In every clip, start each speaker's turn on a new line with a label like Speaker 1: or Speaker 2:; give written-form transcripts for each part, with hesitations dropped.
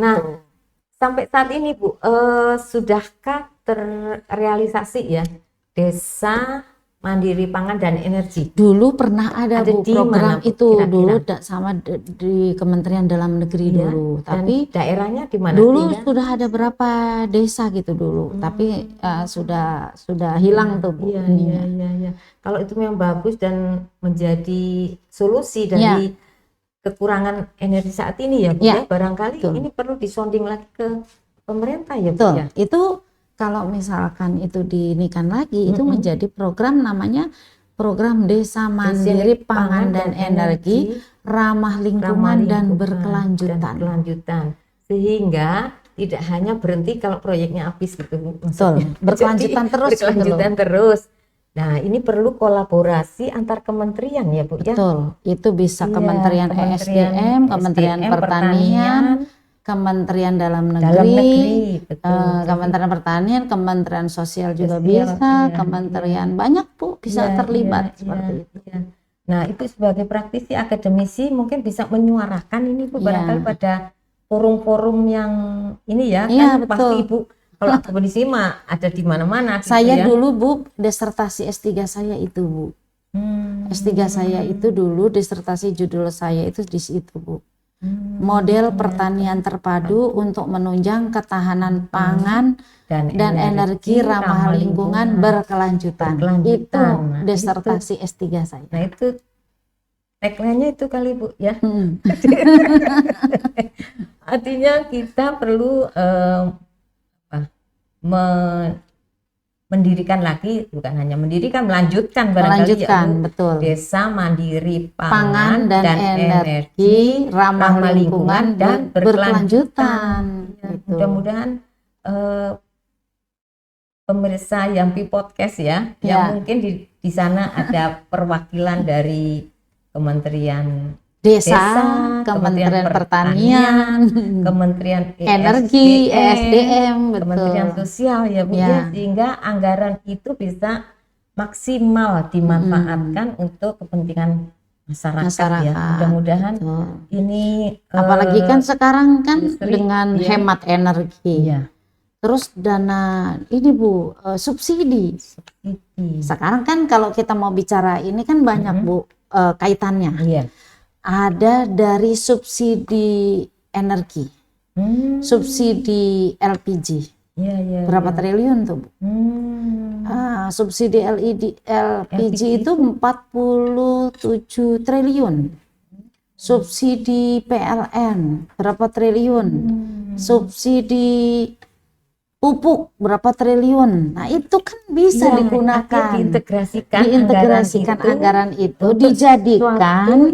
Speaker 1: Nah, sampai saat ini Bu, sudahkah terrealisasi ya Desa Mandiri Pangan dan Energi?
Speaker 2: Dulu pernah ada Bu
Speaker 1: di
Speaker 2: program
Speaker 1: mana, Bu,
Speaker 2: itu
Speaker 1: kira-kira?
Speaker 2: dulu sama di Kementerian Dalam Negeri
Speaker 1: Iya,
Speaker 2: dulu,
Speaker 1: dan
Speaker 2: tapi
Speaker 1: daerahnya di mana?
Speaker 2: dulu
Speaker 1: Sehingga
Speaker 2: sudah ada berapa desa gitu dulu, tapi sudah hilang tuh Bu
Speaker 1: iya,
Speaker 2: ininya.
Speaker 1: iya. Kalau itu memang bagus dan menjadi solusi dari
Speaker 2: Ya.
Speaker 1: kekurangan energi saat ini ya Bu
Speaker 2: Ya,
Speaker 1: ya, barangkali
Speaker 2: betul.
Speaker 1: ini perlu disonding lagi ke pemerintah ya Bu
Speaker 2: Betul.
Speaker 1: ya.
Speaker 2: Itu kalau misalkan itu dinikan lagi, itu menjadi program namanya Program Desa Mandiri Pangan dan Energi Ramah Lingkungan dan Berkelanjutan.
Speaker 1: Sehingga tidak hanya berhenti kalau proyeknya habis gitu.
Speaker 2: Betul. Berkelanjutan terus.
Speaker 1: Berkelanjutan terus. Nah, ini perlu kolaborasi antar kementerian ya Bu ya.
Speaker 2: Betul. Itu bisa
Speaker 1: Iya,
Speaker 2: Kementerian ESDM, Kementerian Pertanian, Kementerian Dalam Negeri,
Speaker 1: betul.
Speaker 2: Kementerian Pertanian, Kementerian Sosial juga
Speaker 1: Sosial,
Speaker 2: bisa,
Speaker 1: iya,
Speaker 2: Kementerian banyak Bu bisa
Speaker 1: Iya,
Speaker 2: terlibat
Speaker 1: iya,
Speaker 2: seperti
Speaker 1: iya,
Speaker 2: itu.
Speaker 1: iya. Nah, itu sebagai praktisi akademisi mungkin bisa menyuarakan ini Bu, barangkali pada forum-forum yang ini ya,
Speaker 2: Iya,
Speaker 1: kan pasti
Speaker 2: betul.
Speaker 1: Ibu kalau akademisi mah ada di mana-mana gitu
Speaker 2: Saya
Speaker 1: ya.
Speaker 2: dulu Bu, disertasi S3 saya itu Bu. S3 saya itu dulu disertasi judul saya itu di situ Bu. Model pertanian terpadu untuk menunjang ketahanan pangan dan energi ramah lingkungan berkelanjutan. Itu
Speaker 1: Nah,
Speaker 2: disertasi S3 saya.
Speaker 1: Nah, itu tagline-nya itu kali Bu ya. Artinya kita perlu mendirikan lagi, bukan hanya mendirikan, melanjutkan barangkali ya Bu,
Speaker 2: betul.
Speaker 1: Desa Mandiri
Speaker 2: Pangan dan Energi Ramah Lingkungan dan Berkelanjutan.
Speaker 1: Ya, mudah-mudahan pemirsa Yampi Podcast ya, yang mungkin di sana ada perwakilan dari Kementerian
Speaker 2: Desa, Kementerian Pertanian,
Speaker 1: Kementerian
Speaker 2: Energi, ESDM,
Speaker 1: Kementerian Sosial ya Bu ya, sehingga anggaran itu bisa maksimal dimanfaatkan untuk kepentingan masyarakat. Ya. Mudah-mudahan ini
Speaker 2: apalagi kan sekarang kan
Speaker 1: listrik,
Speaker 2: dengan hemat energi.
Speaker 1: Iya.
Speaker 2: Terus dana ini Bu, subsidi. Sekarang kan kalau kita mau bicara ini kan banyak Bu kaitannya.
Speaker 1: Iya.
Speaker 2: Ada dari subsidi energi, subsidi LPG, berapa triliun tuh Bu? Subsidi LPG itu 47 triliun, subsidi PLN berapa triliun, subsidi pupuk berapa triliun. Nah itu kan bisa digunakan, diintegrasikan anggaran itu dijadikan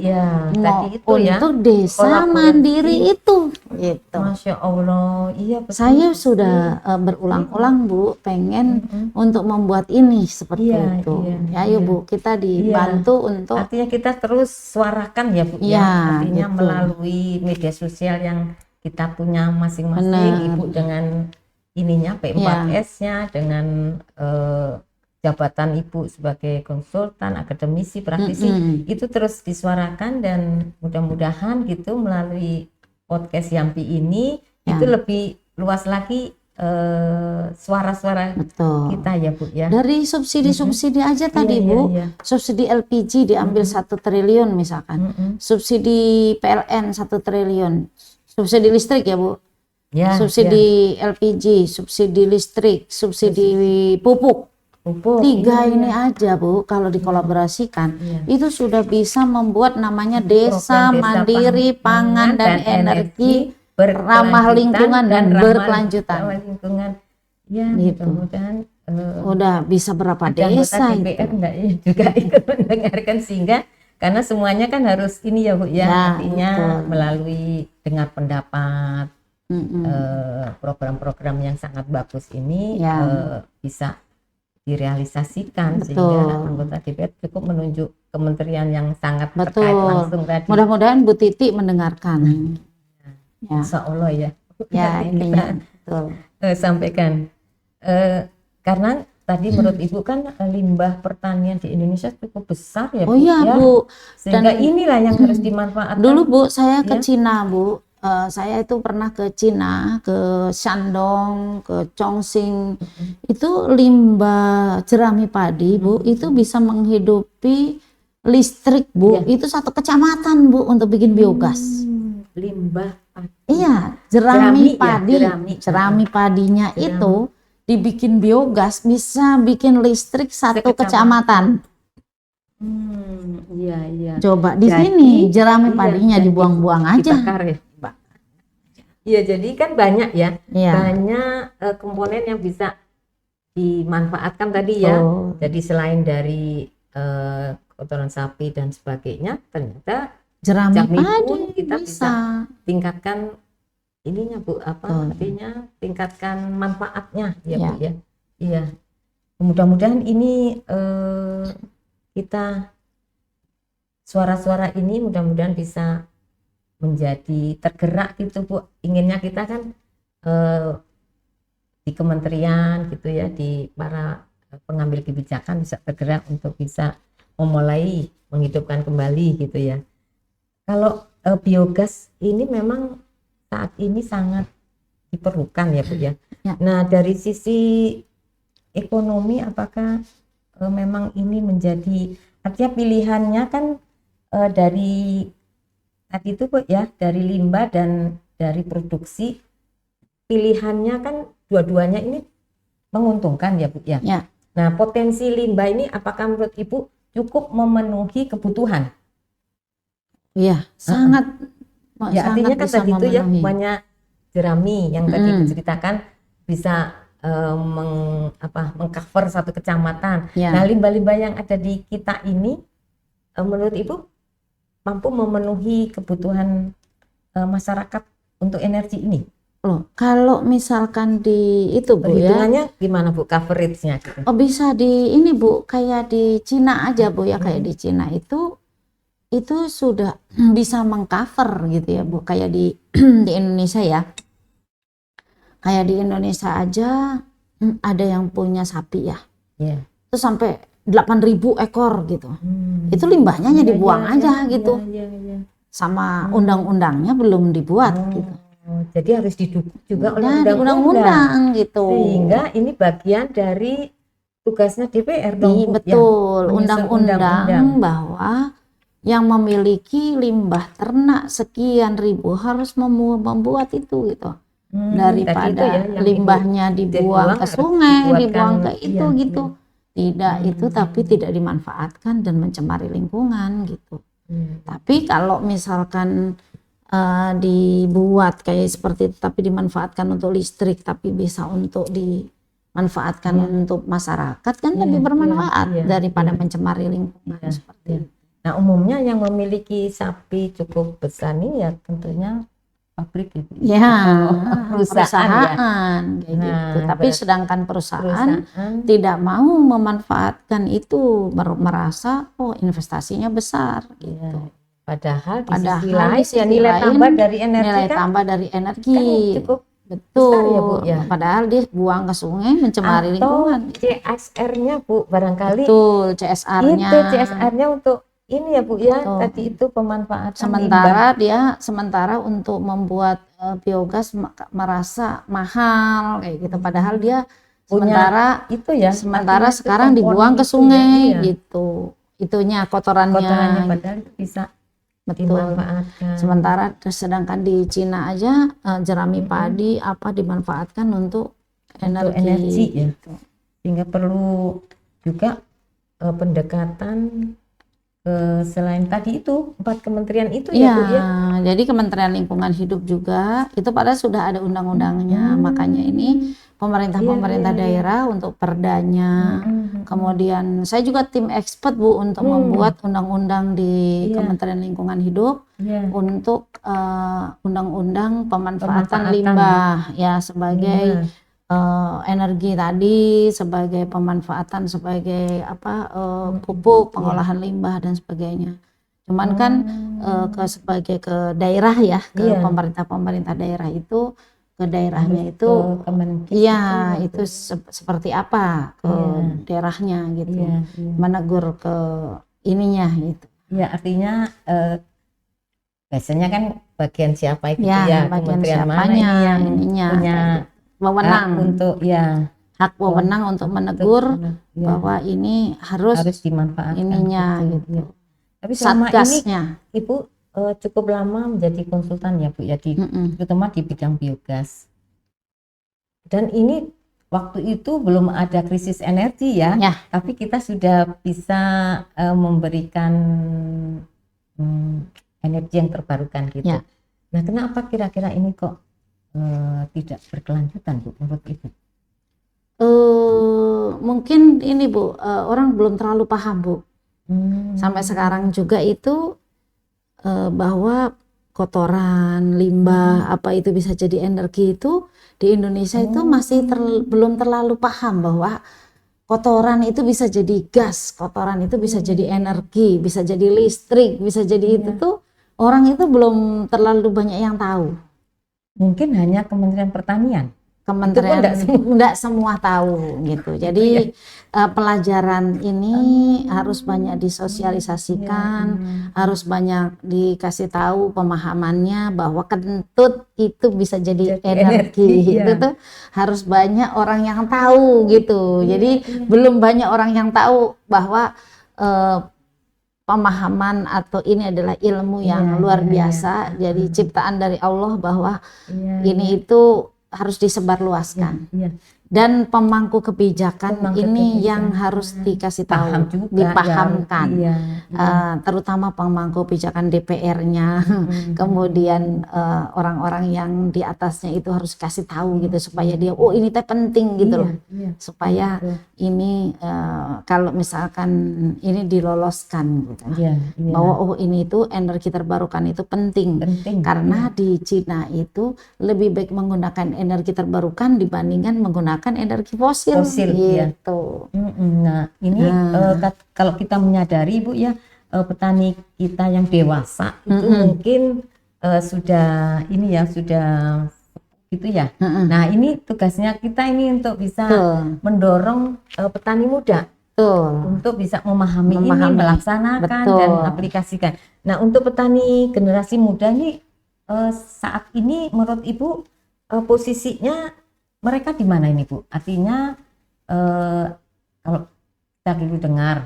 Speaker 2: untuk desa mandiri itu. Gitu.
Speaker 1: Masya Allah, iya betul.
Speaker 2: Saya sudah berulang-ulang Bu, pengen untuk membuat ini seperti itu. Ayo Bu, kita dibantu untuk.
Speaker 1: Artinya kita terus suarakan ya Bu. Artinya melalui media sosial yang kita punya masing-masing, Ibu dengan ininya P4S-nya, dengan jabatan Ibu sebagai konsultan, akademisi, praktisi, itu terus disuarakan, dan mudah-mudahan gitu melalui podcast Yampi ini itu lebih luas lagi suara-suara kita ya Bu ya.
Speaker 2: Dari subsidi-subsidi aja tadi Bu, subsidi LPG diambil 1 triliun misalkan, subsidi PLN 1 triliun, subsidi listrik ya Bu. Subsidi LPG, subsidi listrik, subsidi pupuk. 3 ini aja Bu, kalau dikolaborasikan itu sudah bisa membuat namanya Desa Mandiri Pangan dan Energi Ramah Lingkungan dan Berkelanjutan.
Speaker 1: Ya,
Speaker 2: gitu.
Speaker 1: Mudah-mudahan
Speaker 2: udah bisa berapa desa
Speaker 1: DPR juga ikut mendengarkan, sehingga karena semuanya kan harus ini ya Bu ya, artinya melalui dengar pendapat, program-program yang sangat bagus ini bisa direalisasikan, sehingga anggota DPR cukup menunjuk kementerian yang sangat terkait langsung tadi.
Speaker 2: Mudah-mudahan Bu Titi mendengarkan.
Speaker 1: Insya Allah ya.
Speaker 2: Ya intinya
Speaker 1: sampaikan karena tadi menurut Ibu kan limbah pertanian di Indonesia cukup besar ya Bu.
Speaker 2: Bu.
Speaker 1: Sehingga inilah yang harus dimanfaatkan.
Speaker 2: Dulu Bu saya ke Cina Bu, saya itu pernah ke Cina, ke Shandong, ke Chongqing. Itu limbah jerami padi, Bu, itu bisa menghidupi listrik, Bu. Itu satu kecamatan, Bu, untuk bikin biogas.
Speaker 1: Limbah padi.
Speaker 2: Iya, jerami padi. Jerami padinya itu dibikin biogas, bisa bikin listrik satu kecamatan.
Speaker 1: Iya.
Speaker 2: Coba di sini jerami padinya dibuang-buang aja.
Speaker 1: Dibakar ya, Mbak. Iya, jadi kan banyak ya, banyak komponen yang bisa dimanfaatkan tadi ya. Jadi selain dari kotoran sapi dan sebagainya, ternyata
Speaker 2: jerami padi
Speaker 1: pun kita bisa tingkatkan ininya, Bu, artinya tingkatkan manfaatnya ya, Bu ya. Iya. Mudah-mudahan ini kita suara-suara ini mudah-mudahan bisa menjadi tergerak gitu, Bu. Inginnya kita kan di kementerian gitu ya, di para pengambil kebijakan bisa tergerak untuk bisa memulai menghidupkan kembali gitu ya. Kalau biogas ini memang saat ini sangat diperlukan ya, Bu ya. Nah, dari sisi ekonomi apakah memang ini menjadi, artinya pilihannya kan dari tadi itu, Bu ya, dari limbah dan dari produksi, pilihannya kan dua-duanya ini menguntungkan ya, Bu ya. Nah, potensi limbah ini apakah menurut Ibu cukup memenuhi kebutuhan?
Speaker 2: Iya, sangat.
Speaker 1: Ya, artinya kan tadi itu ya, banyak jerami yang tadi diceritakan bisa mengcover satu kecamatan. Nah, limbah-limbah yang ada di kita ini menurut Ibu mampu memenuhi kebutuhan masyarakat untuk energi ini?
Speaker 2: Kalau misalkan di itu, Bu,
Speaker 1: perhitungannya gimana, Bu, coveragenya gitu?
Speaker 2: Bisa di ini, Bu, kayak di Cina aja, Bu ya, kayak di Cina itu sudah bisa mengcover gitu ya, Bu, kayak di Indonesia ya. Kayak di Indonesia aja ada yang punya sapi ya. Itu sampai 8.000 ekor gitu. Itu limbahnya dibuang aja gitu. Sama undang-undangnya belum dibuat gitu.
Speaker 1: Jadi harus didukung juga oleh
Speaker 2: undang-undang gitu.
Speaker 1: Sehingga ini bagian dari tugasnya DPR dong, Bu.
Speaker 2: Betul, undang-undang bahwa yang memiliki limbah ternak sekian ribu harus membuat itu gitu. Daripada limbahnya dibuang ke sungai, dibuang ke itu gitu. Tidak itu, tapi tidak dimanfaatkan dan mencemari lingkungan gitu. Tapi kalau misalkan dibuat kayak seperti itu tapi dimanfaatkan untuk listrik, tapi bisa untuk dimanfaatkan untuk masyarakat, kan lebih bermanfaat daripada mencemari lingkungan seperti itu.
Speaker 1: Nah, umumnya yang memiliki sapi cukup besar nih ya tentunya pabrik gitu.
Speaker 2: Perusahaan kayak gitu. Tapi sedangkan perusahaan tidak mau memanfaatkan itu, merasa investasinya besar gitu.
Speaker 1: Padahal di sisi lain nilai tambah dari energi kan cukup
Speaker 2: betul
Speaker 1: besar ya, Bu ya.
Speaker 2: Padahal dia buang ke sungai mencemari lingkungan.
Speaker 1: CSR-nya, Bu, barangkali.
Speaker 2: Betul, CSR-nya
Speaker 1: untuk ini ya, Bu ya. Tadi itu pemanfaatan
Speaker 2: sementara untuk membuat biogas merasa mahal kayak gitu, padahal dia sementara sekarang dibuang ke sungai gitu. Itunya kotorannya
Speaker 1: padahal bisa
Speaker 2: dimanfaatkan. Sementara sedangkan di Cina aja jerami padi dimanfaatkan untuk energi
Speaker 1: ya. Sehingga perlu juga pendekatan selain tadi itu 4 kementerian itu ya, Bu ya.
Speaker 2: Jadi Kementerian Lingkungan Hidup juga itu padahal sudah ada undang-undangnya. Makanya ini pemerintah daerah untuk perdanya. Kemudian saya juga tim expert, Bu, untuk membuat undang-undang di Kementerian Lingkungan Hidup untuk undang-undang pemanfaatan limbah ya sebagai energi tadi, sebagai pemanfaatan sebagai pupuk, pengolahan limbah dan sebagainya. Cuman kan sebagai ke daerah ya, ke pemerintah daerah itu, ke daerahnya itu itu seperti apa ke daerahnya gitu. Menegur ke ininya gitu.
Speaker 1: Ya, artinya biasanya kan bagian siapa itu
Speaker 2: ya, bagian
Speaker 1: kementerian mana
Speaker 2: siapanya,
Speaker 1: ini yang
Speaker 2: ininya,
Speaker 1: punya
Speaker 2: wewenang
Speaker 1: hak untuk
Speaker 2: hak wewenang untuk menegur bahwa ini harus
Speaker 1: dimanfaatkan
Speaker 2: ininya
Speaker 1: betul,
Speaker 2: gitu.
Speaker 1: Tapi selama
Speaker 2: Satgasnya.
Speaker 1: ini Ibu cukup lama menjadi konsultan ya Bu ya, terutama di bidang biogas. Dan ini waktu itu belum ada krisis energi ya. Tapi kita sudah bisa memberikan energi yang terbarukan gitu. Nah, kenapa kira-kira ini kok tidak berkelanjutan Bu menurut Ibu?
Speaker 2: Mungkin ini Bu, orang belum terlalu paham Bu. Sampai sekarang juga itu bahwa kotoran, limbah, apa itu bisa jadi energi itu di Indonesia itu masih belum terlalu paham bahwa kotoran itu bisa jadi gas, kotoran itu bisa jadi energi, bisa jadi listrik, bisa jadi itu tuh orang itu belum terlalu banyak yang tahu.
Speaker 1: Mungkin hanya Kementerian Pertanian.
Speaker 2: Kementerian enggak semua tahu gitu. Jadi pelajaran ini harus banyak disosialisasikan, harus banyak dikasih tahu pemahamannya bahwa kentut itu bisa jadi energi. Itu tuh harus banyak orang yang tahu gitu. Jadi belum banyak orang yang tahu bahwa pemahaman atau ini adalah ilmu yang luar biasa. Jadi ciptaan dari Allah bahwa ini itu harus disebarluaskan. Dan pemangku kebijakan ini yang harus dikasih tahu, dipahamkan, terutama pemangku kebijakan DPR-nya, kemudian orang-orang yang di atasnya itu harus kasih tahu gitu supaya dia, oh ini teh penting gitu loh, supaya ini kalau misalkan ini diloloskan gitu, bahwa oh ini itu energi terbarukan itu penting. Karena di Cina itu lebih baik menggunakan energi terbarukan dibandingkan menggunakan energi fosil gitu.
Speaker 1: Nah ini kalau kita menyadari Bu ya, petani kita yang dewasa itu mungkin sudah ini ya sudah gitu ya. Nah ini tugasnya kita ini untuk bisa mendorong petani muda untuk bisa memahami ini, melaksanakan dan aplikasikan. Nah untuk petani generasi muda ini saat ini menurut Ibu posisinya mereka di mana ini Bu? Artinya kalau kita dulu dengar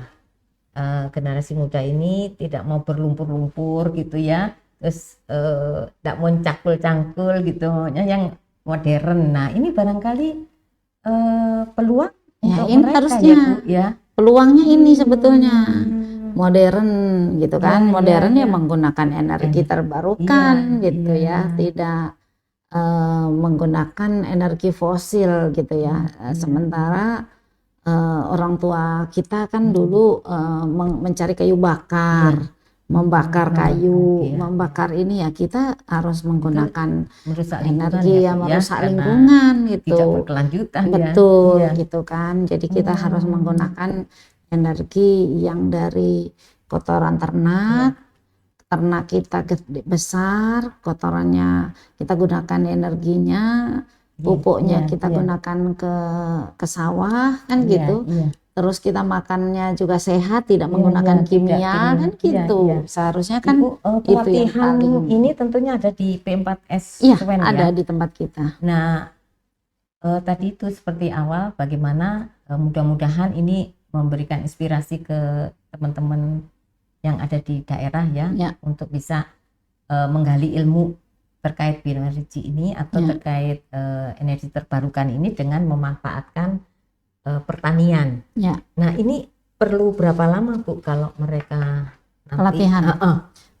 Speaker 1: generasi muda ini tidak mau berlumpur-lumpur gitu ya, terus tidak mau cangkul-cangkul gitu, yang modern. Nah ini barangkali peluang untuk
Speaker 2: ini
Speaker 1: mereka
Speaker 2: harusnya
Speaker 1: ya Bu ya.
Speaker 2: Peluangnya ini sebetulnya modern gitu kan, modern ya menggunakan energi terbarukan gitu ya, tidak menggunakan energi fosil gitu ya. Sementara orang tua kita kan dulu mencari kayu bakar, membakar kayu, membakar ini ya, kita harus menggunakan energi yang merusak lingkungan gitu.
Speaker 1: Tidak berkelanjutan
Speaker 2: betul gitu kan. Jadi kita harus menggunakan energi yang dari kotoran ternak. Ternak kita besar, kotorannya kita gunakan energinya, pupuknya kita gunakan ke sawah kan gitu. Terus kita makannya juga sehat, tidak menggunakan kimia kan gitu. Seharusnya kan itu yang paling.
Speaker 1: Ini tentunya ada di P4S.
Speaker 2: Ada di tempat kita.
Speaker 1: Nah tadi itu seperti awal, bagaimana mudah-mudahan ini memberikan inspirasi ke teman-teman yang ada di daerah ya, untuk bisa menggali ilmu terkait bioenergi ini atau terkait energi terbarukan ini dengan memanfaatkan pertanian. Nah ini perlu berapa lama Bu kalau mereka nanti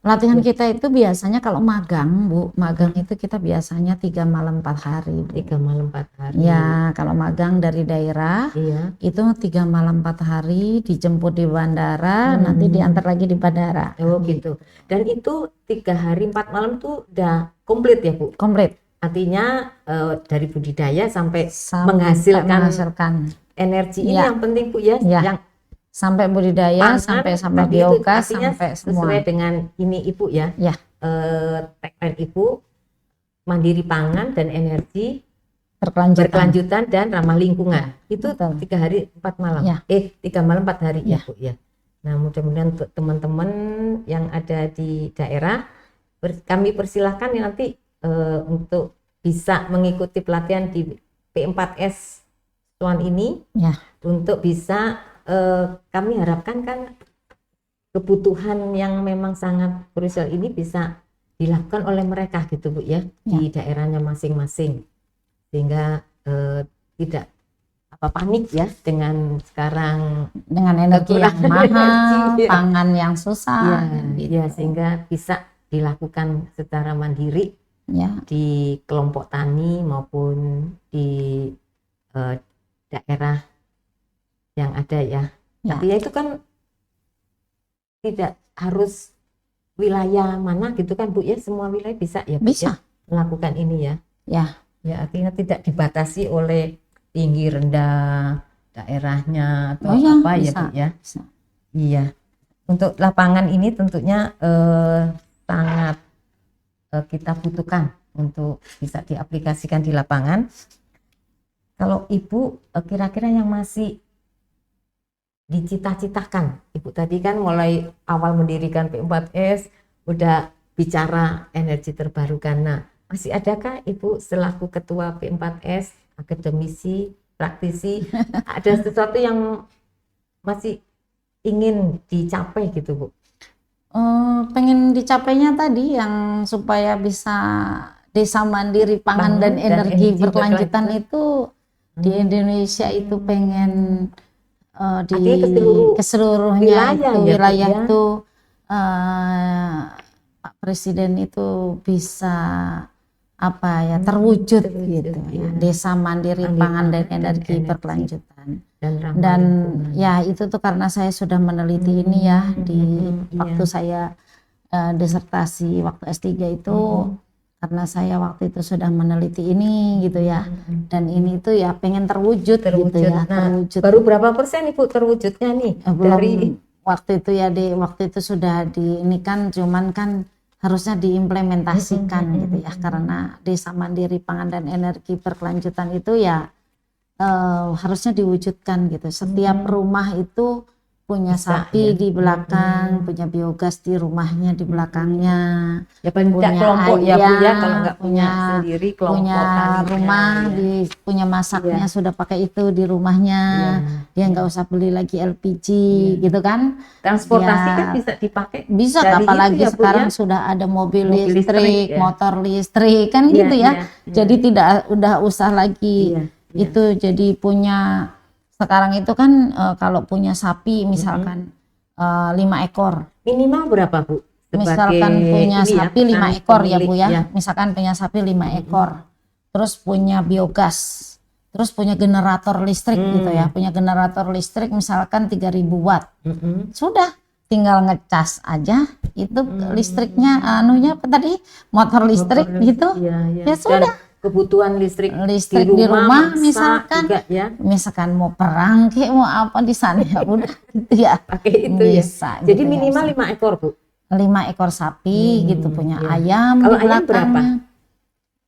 Speaker 2: Pelatihan kita itu biasanya kalau magang Bu, magang itu kita biasanya 3 malam 4 hari Bu.
Speaker 1: 3 malam 4 hari.
Speaker 2: Ya, kalau magang dari daerah itu 3 malam 4 hari, dijemput di bandara, nanti diantar lagi di bandara.
Speaker 1: Oh gitu. Dan itu 3 hari 4 malam tuh udah komplit ya Bu?
Speaker 2: Komplit.
Speaker 1: Artinya dari budidaya sampai menghasilkan energi ini yang penting Bu ya. Yang
Speaker 2: sampai budidaya, sampai biogas, sampai semua.
Speaker 1: Sesuai dengan ini Ibu ya. Tagline Ibu, mandiri pangan dan energi berkelanjutan dan ramah lingkungan. Itu 3 hari 4 malam. 3 malam 4 hari ya Bu ya. Nah mudah-mudahan untuk teman-teman yang ada di daerah kami persilahkan nanti untuk bisa mengikuti pelatihan di P4S Swan ini
Speaker 2: ya.
Speaker 1: Untuk bisa kami harapkan kan kebutuhan yang memang sangat krusial ini bisa dilakukan oleh mereka gitu Bu ya, di daerahnya masing-masing, sehingga tidak panik ya dengan sekarang
Speaker 2: dengan energi yang mahal, pangan yang susah
Speaker 1: gitu. Sehingga bisa dilakukan secara mandiri di kelompok tani maupun di daerah yang ada ya. Artinya itu kan tidak harus wilayah mana gitu kan Bu ya, semua wilayah bisa ya Bu ya, melakukan ini ya artinya tidak dibatasi oleh tinggi rendah daerahnya atau apa ya Bu ya. Iya, untuk lapangan ini tentunya sangat kita butuhkan untuk bisa diaplikasikan di lapangan. Kalau Ibu kira-kira yang masih dicita-citakan, Ibu tadi kan mulai awal mendirikan P4S udah bicara energi terbarukan. Nah, masih adakah Ibu selaku ketua P4S, akademisi, praktisi, ada sesuatu yang masih ingin dicapai gitu Bu?
Speaker 2: Pengen dicapainya tadi yang supaya bisa desa mandiri pangan dan energi berkelanjutan itu di Indonesia itu pengen di keseluruhnya wilayah itu Pak Presiden itu bisa terwujud gitu ya, desa mandiri pangan dan energi berkelanjutan. Dan ya itu tuh karena saya sudah meneliti ini ya di waktu saya disertasi waktu S3 itu, karena saya waktu itu sudah meneliti ini gitu ya, dan ini tuh ya pengen terwujud gitu ya.
Speaker 1: Terwujud. Baru berapa persen Ibu terwujudnya nih?
Speaker 2: Dari waktu itu ya, waktu itu sudah ini kan, cuman kan harusnya diimplementasikan gitu ya, karena desa mandiri pangan dan energi berkelanjutan itu ya harusnya diwujudkan gitu. Setiap rumah itu punya sapi di belakang, punya biogas di rumahnya di belakangnya,
Speaker 1: punya kelompok ayam, ya Bu ya, kalau nggak punya sendiri kelompok
Speaker 2: punya rumah punya masaknya sudah pakai itu di rumahnya, dia nggak usah beli lagi LPG gitu kan.
Speaker 1: Transportasi kan bisa dipakai,
Speaker 2: bisa apalagi sekarang sudah ada mobil listrik, motor listrik kan gitu ya. Jadi tidak udah usah lagi itu, jadi punya sekarang itu kan kalau punya sapi misalkan 5 ekor.
Speaker 1: Minimal berapa Bu?
Speaker 2: Misalkan punya sapi 5 ekor ya Bu ya. Misalkan punya sapi 5 ekor. Terus punya biogas. Terus punya generator listrik gitu ya. Punya generator listrik misalkan 3000 watt. Sudah tinggal ngecas aja itu listriknya motor listrik gitu. Ya sudah.
Speaker 1: Kebutuhan listrik
Speaker 2: di rumah misalkan misalkan mau perang kayak mau apa di sana ya udah gitu ya,
Speaker 1: pakai itu bisa ya. Jadi gitu minimal 5 ekor Bu,
Speaker 2: 5 ekor sapi gitu, punya ayam.
Speaker 1: Kalau ayam berapa?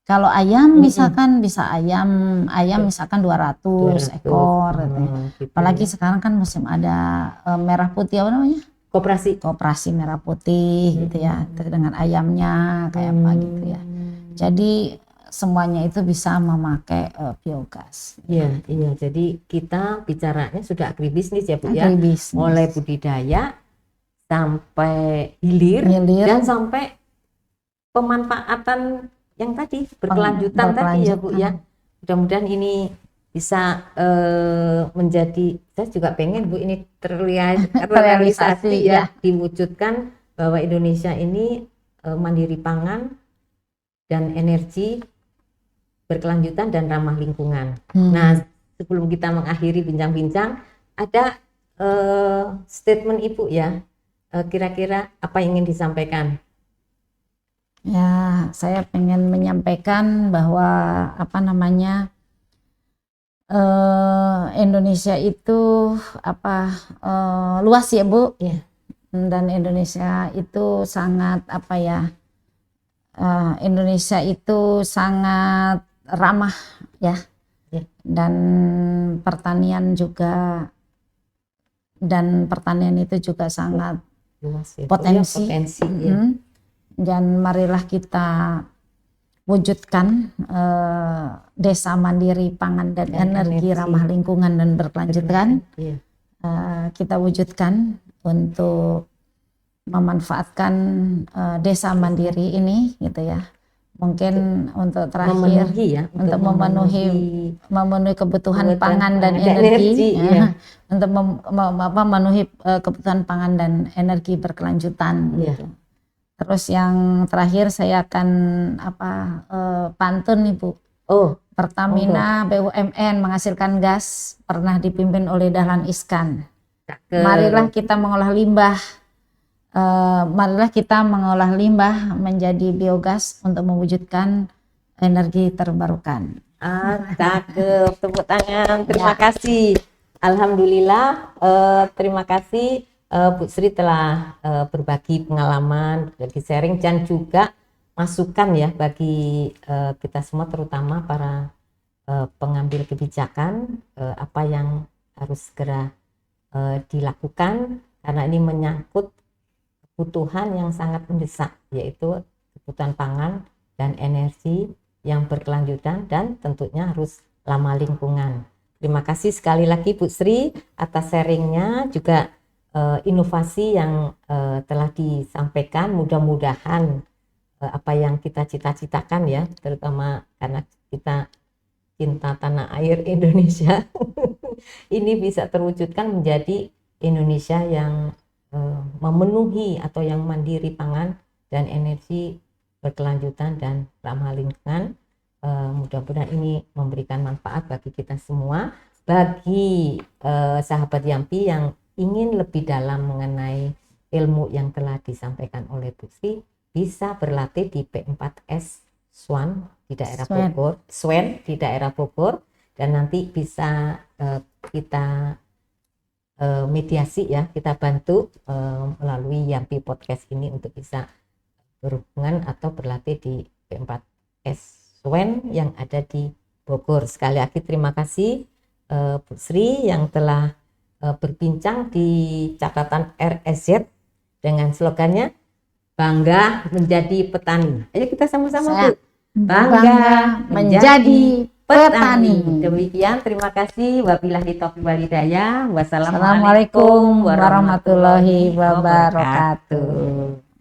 Speaker 2: Kalau ayam misalkan bisa ayam misalkan 200 ekor gitu. Apalagi sekarang kan musim ada merah putih apa namanya, koperasi merah putih gitu ya, dengan ayamnya kayak apa gitu ya. Jadi semuanya itu bisa memakai biogas.
Speaker 1: Iya. Jadi kita bicaranya sudah agribisnis ya Bu ya. Mulai budidaya sampai hilir dan sampai pemanfaatan yang tadi berkelanjutan tadi ya Bu ya. Mudah-mudahan ini bisa menjadi, saya juga pengen Bu ini terrealisasi ya, diwujudkan bahwa Indonesia ini mandiri pangan dan energi berkelanjutan dan ramah lingkungan. Nah, sebelum kita mengakhiri bincang-bincang, ada statement Ibu ya, kira-kira apa yang ingin disampaikan?
Speaker 2: Ya, saya pengen menyampaikan bahwa Indonesia itu luas ya Bu, dan Indonesia itu sangat Indonesia itu sangat ramah ya, dan pertanian itu juga sangat luas ya, potensi. Dan marilah kita wujudkan desa mandiri pangan dan energi ramah lingkungan dan berkelanjutan. Kita wujudkan untuk memanfaatkan desa mandiri ini gitu ya. Mungkin untuk terakhir untuk memenuhi kebutuhan pangan dan energi untuk memenuhi kebutuhan pangan dan energi berkelanjutan gitu. Terus yang terakhir saya akan pantun nih Bu. Pertamina BUMN menghasilkan gas pernah dipimpin oleh Dahlan Iskan. Marilah kita mengolah limbah. Marilah kita mengolah limbah menjadi biogas untuk mewujudkan energi terbarukan.
Speaker 1: Cakep, tepuk tangan. Terima kasih. Alhamdulillah. Terima kasih Bu Sri telah berbagi pengalaman, berbagi sharing dan juga masukan ya bagi kita semua, terutama para pengambil kebijakan, apa yang harus segera dilakukan karena ini menyangkut kebutuhan yang sangat mendesak, yaitu kebutuhan pangan dan energi yang berkelanjutan dan tentunya harus ramah lingkungan. Terima kasih sekali lagi Bu Sri atas sharingnya, juga inovasi yang telah disampaikan. Mudah-mudahan apa yang kita cita-citakan ya, terutama karena kita cinta tanah air Indonesia ini bisa terwujudkan menjadi Indonesia yang memenuhi atau yang mandiri pangan dan energi berkelanjutan dan ramah lingkungan. Mudah-mudahan ini memberikan manfaat bagi kita semua, bagi sahabat Yampi yang ingin lebih dalam mengenai ilmu yang telah disampaikan oleh Bu Sri, bisa berlatih di P4S SWAN di daerah Bogor, SWAN di daerah Bogor, dan nanti bisa kita mediasi ya, kita bantu melalui Yampi Podcast ini untuk bisa berhubungan atau berlatih di P4S SWAN yang ada di Bogor. Sekali lagi terima kasih Bu Sri yang telah berbincang di catatan RSZ dengan slogannya bangga menjadi petani. Ayo kita sama-sama Bu. Bangga menjadi petani. Demikian, terima kasih. Wabillahi taufiq wal hidayah. Wassalamualaikum warahmatullahi wabarakatuh.